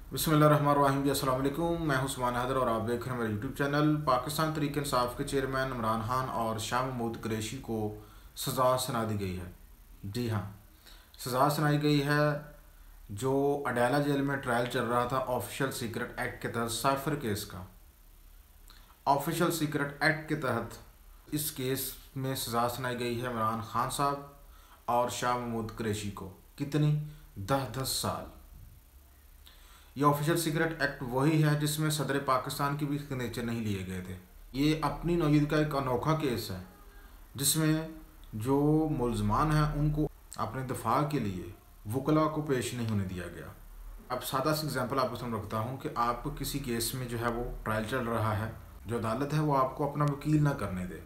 बिस्मिल्लाहिर्रहमानिर्रहीम जी, अस्सलाम वालेकुम। मैं हूं उस्मान हैदर और आप देख रहे हैं मेरा यूट्यूब चैनल। पाकिस्तान तहरीक इंसाफ के चेयरमैन इमरान खान और शाह महमूद कुरैशी को सज़ा सुना दी गई है। जी हाँ, सज़ा सुनाई गई है। जो अडाला जेल में ट्रायल चल रहा था ऑफिशियल सीक्रेट एक्ट के तहत, साइफर केस का, ऑफिशियल सीक्रेट एक्ट के तहत इस केस में सज़ा सुनाई गई है इमरान खान साहब और शाह महमूद कुरैशी को। कितनी? 10-10 साल। ये ऑफिशियल सीक्रेट एक्ट वही है जिसमें सदर पाकिस्तान के भी सिग्नेचर नहीं लिए गए थे। ये अपनी नौईद का एक अनोखा केस है जिसमें जो मुलजमान हैं उनको अपने दफा के लिए वकला को पेश नहीं होने दिया गया। अब सादा सी एग्जांपल आपको सामने रखता हूँ कि आप किसी केस में जो है वो ट्रायल चल रहा है, जो अदालत है वो आपको अपना वकील ना करने दे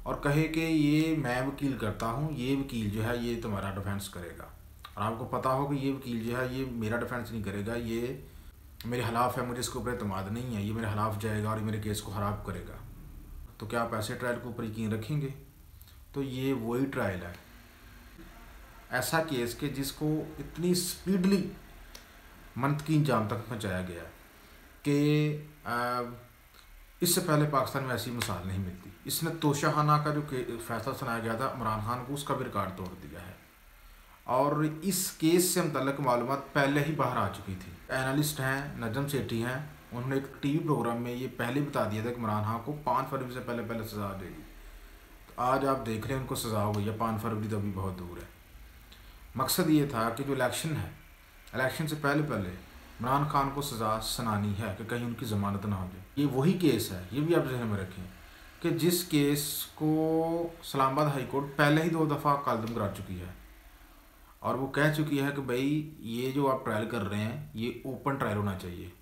और कहे कि ये मैं वकील करता हूँ, ये वकील जो है ये तुम्हारा डिफेंस करेगा, और आपको पता हो कि ये वकील जो है ये मेरा डिफेंस नहीं करेगा, ये मेरे खिलाफ है, मुझे इसके ऊपर एतमाद नहीं है, ये मेरे खिलाफ जाएगा और ये मेरे केस को ख़राब करेगा। तो क्या आप ऐसे ट्रायल के ऊपर यकीन रखेंगे? तो ये वही ट्रायल है, ऐसा केस के जिसको इतनी स्पीडली मंतकी अंजाम तक पहुँचाया गया कि इससे पहले पाकिस्तान में ऐसी मिसाल नहीं मिलती। इसने तोशाखाना का जो फैसला सुनाया गया था इमरान खान को, उसका भी रिकॉर्ड तोड़ दिया है और इस केस से मुतल्लिक़ मालूमात पहले ही बाहर आ चुकी थी। एनालिस्ट हैं नजम सेठी हैं, उन्होंने एक टीवी प्रोग्राम में ये पहले बता दिया था कि इमरान खान को 5 फरवरी से पहले सज़ा आ जाएगी। तो आज आप देख रहे हैं उनको सज़ा हो गई है। 5 फरवरी तो अभी बहुत दूर है। मकसद ये था कि जो इलेक्शन है, इलेक्शन से पहले इमरान खान को सज़ा सुनानी है कि कहीं उनकी ज़मानत ना हो जाए। ये वही केस है, ये भी आप जहन में रखें कि जिस केस को इस्लामाबाद हाई कोर्ट पहले ही 2 दफ़ा कालदम करा चुकी है और वो कह चुकी है कि भाई ये जो आप ट्रायल कर रहे हैं ये ओपन ट्रायल होना चाहिए।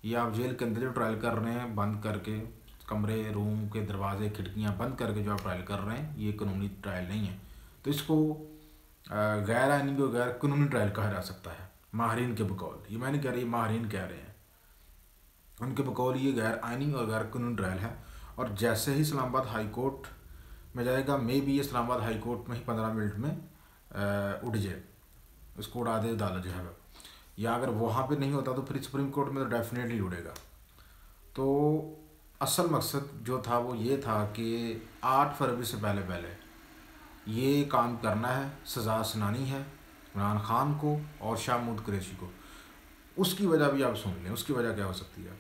ये आप जेल के अंदर जो ट्रायल कर रहे हैं बंद करके, कमरे रूम के दरवाजे खिड़कियां बंद करके जो आप ट्रायल कर रहे हैं, ये कानूनी ट्रायल नहीं है। तो इसको गैर आइनी को गैर कानूनी ट्रायल कहा जा सकता है माहरीन के बकौल। ये मैं नहीं कह रही, माहरीन कह रहे हैं, उनके बकौल ये गैर आइनी और गैर कानूनी ट्रायल है। और जैसे ही इस्लामाबाद हाई कोर्ट में जाएगा, मे भी इस्लामाबाद हाई कोर्ट में ही 15 मिनट में उड़ जाए, उसको उड़ा दे अदालत जो है, या अगर वहाँ पे नहीं होता तो फिर सुप्रीम कोर्ट में तो डेफिनेटली उड़ेगा। तो असल मकसद जो था वो ये था कि 8 फरवरी से पहले ये काम करना है, सज़ा सुनानी है इमरान खान को और शाह महमूद कुरैशी को। उसकी वजह भी आप सुन लें, उसकी वजह क्या हो सकती है।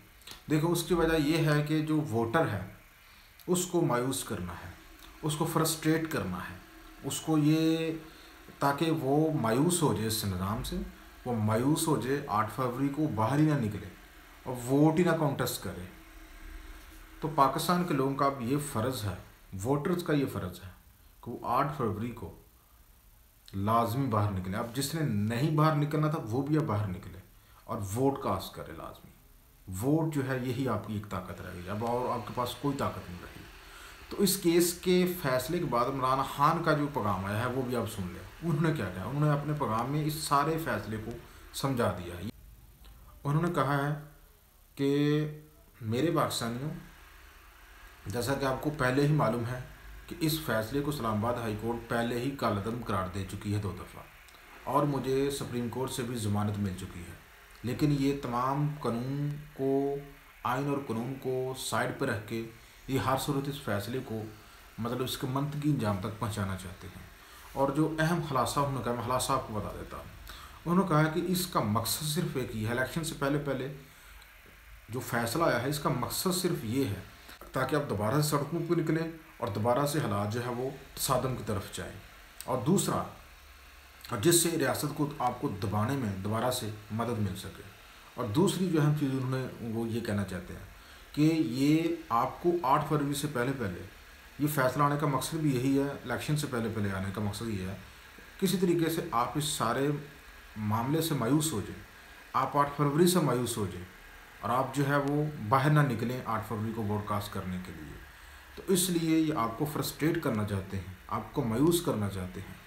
देखो, उसकी वजह ये है कि जो वोटर है उसको मायूस करना है, उसको फ्रस्ट्रेट करना है, उसको ये, ताकि वो मायूस हो जाए इस निज़ाम से, वो मायूस हो जाए, 8 फरवरी को बाहर ही ना निकले और वोट ही ना कॉन्टेस्ट करे। तो पाकिस्तान के लोगों का अब ये फ़र्ज़ है, वोटर्स का ये फ़र्ज़ है कि वो 8 फरवरी को लाजमी बाहर निकले। अब जिसने नहीं बाहर निकलना था वो भी अब बाहर निकले और वोट कास्ट करे लाजमी। वोट जो है यही आपकी एक ताकत रहेगी अब, और आपके पास कोई ताकत नहीं रहेगी। तो इस केस के फैसले के बाद इमरान खान का जो पैगाम आया है वो भी आप सुन लें। उन्होंने क्या कहा? उन्होंने अपने पैगाम में इस सारे फैसले को समझा दिया है। उन्होंने कहा है कि मेरे पाकिस्तानियों, जैसा कि आपको पहले ही मालूम है कि इस फैसले को इस्लामाबाद हाई कोर्ट पहले ही कालअदम करार दे चुकी है 2 दफ़ा और मुझे सुप्रीम कोर्ट से भी ज़मानत मिल चुकी है। लेकिन ये तमाम कानून को, आइन और कानून को साइड पर रख के ये हर सूरत इस फैसले को, मतलब इसके मंतकी अंजाम तक पहुंचाना चाहते हैं। और जो अहम खुलासा उन्होंने कहा, मैं खुलासा आपको बता देता हूँ। उन्होंने कहा कि इसका मकसद सिर्फ एक ही है, इलेक्शन से पहले जो फैसला आया है इसका मकसद सिर्फ ये है ताकि आप दोबारा से सड़कों पर निकलें और दोबारा से हालात जो है वो तसादम की तरफ जाएँ, और दूसरा जिससे रियासत को आपको दबाने में दोबारा से मदद मिल सके। और दूसरी जो अहम चीज़ उन्होंने वो ये कहना चाहते हैं कि ये आपको 8 फरवरी से पहले ये फ़ैसला आने का मकसद भी यही है, इलेक्शन से पहले आने का मकसद ये है किसी तरीके से आप इस सारे मामले से मायूस हो जाए, आप 8 फरवरी से मायूस हो जाए और आप जो है वो बाहर ना निकलें 8 फरवरी को वोट कास्ट करने के लिए। तो इसलिए ये आपको फ्रस्ट्रेट करना चाहते हैं, आपको मायूस करना चाहते हैं।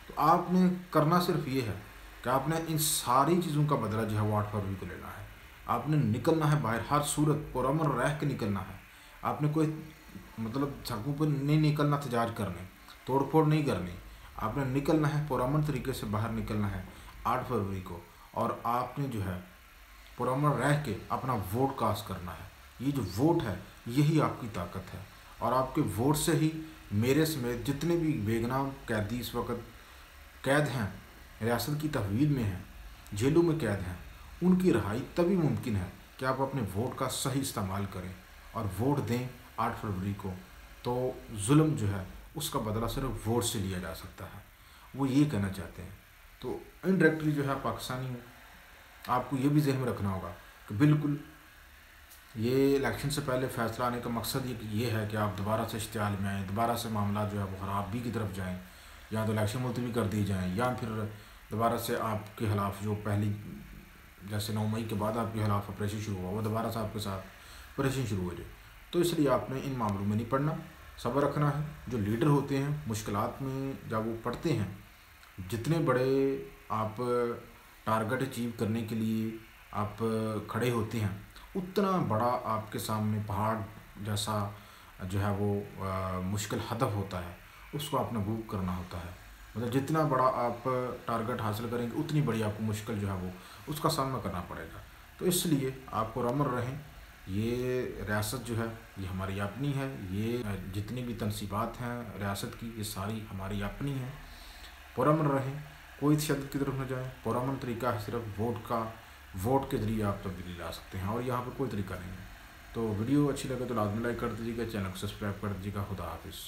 तो आपने करना सिर्फ ये है कि आपने इन सारी चीज़ों का बदला जो है वो 8 फरवरी को लेना है। आपने निकलना है बाहर, हर सूरत पुरअमन रह के निकलना है। आपने कोई मतलब सड़कों पर नहीं निकलना तजाज करने, तोड़ फोड़ नहीं करनी। आपने निकलना है पुरअमन तरीके से बाहर निकलना है 8 फरवरी को। और आपने जो है पुरअमन रह के अपना वोट कास्ट करना है। ये जो वोट है यही आपकी ताकत है, और आपके वोट से ही मेरे समेत जितने भी बेगुनाह कैदी इस वक्त कैद हैं, रियासत की तहवील में हैं, जेलों में कैद हैं, उनकी रिहाई तभी मुमकिन है कि आप अपने वोट का सही इस्तेमाल करें और वोट दें 8 फरवरी को। तो जुल्म जो है उसका बदला सिर्फ वोट से लिया जा सकता है, वो ये कहना चाहते हैं। तो इनडायरेक्टली जो है पाकिस्तानी हो, आपको ये भी जहन में रखना होगा कि बिल्कुल ये इलेक्शन से पहले फैसला आने का मकसद ये है कि आप दोबारा से इश्तिहाल में आएँ, दोबारा से मामला जो है वो खराबी की तरफ जाएँ, या तो इलेक्शन मुलतवी कर दिए जाएँ, या फिर दोबारा से आपके खिलाफ जो पहली जैसे 9 मई के बाद आपके खिलाफ ऑपरेशन शुरू हुआ वो दोबारा से आपके साथ ऑपरेशन शुरू हो जाए। तो इसलिए आपने इन मामलों में नहीं पड़ना, सब्र रखना है। जो लीडर होते हैं मुश्किलात में जब वो पड़ते हैं, जितने बड़े आप टारगेट अचीव करने के लिए आप खड़े होते हैं, उतना बड़ा आपके सामने पहाड़ जैसा जो है वो मुश्किल हदफ होता है, उसको आपने मूव करना होता है। मतलब जितना बड़ा आप टारगेट हासिल करेंगे उतनी बड़ी आपको मुश्किल जो है वो उसका सामना करना पड़ेगा। तो इसलिए आप पुरअमन रहें। ये रियासत जो है ये हमारी अपनी है, ये जितनी भी तनसीबात हैं रियासत की ये सारी हमारी अपनी हैं। पुरअमन रहें, कोई तशद्दुद की तरफ न जाएं। पुरअमन तरीका है सिर्फ वोट के ज़रिए आप तब्दीली ला सकते हैं, और यहाँ पर कोई तरीका नहीं है। तो वीडियो अच्छी लगे तो लाजमी लाइक कर दीजिएगा, चैनल को सब्सक्राइब कर दीजिएगा। खुदा हाफिज़।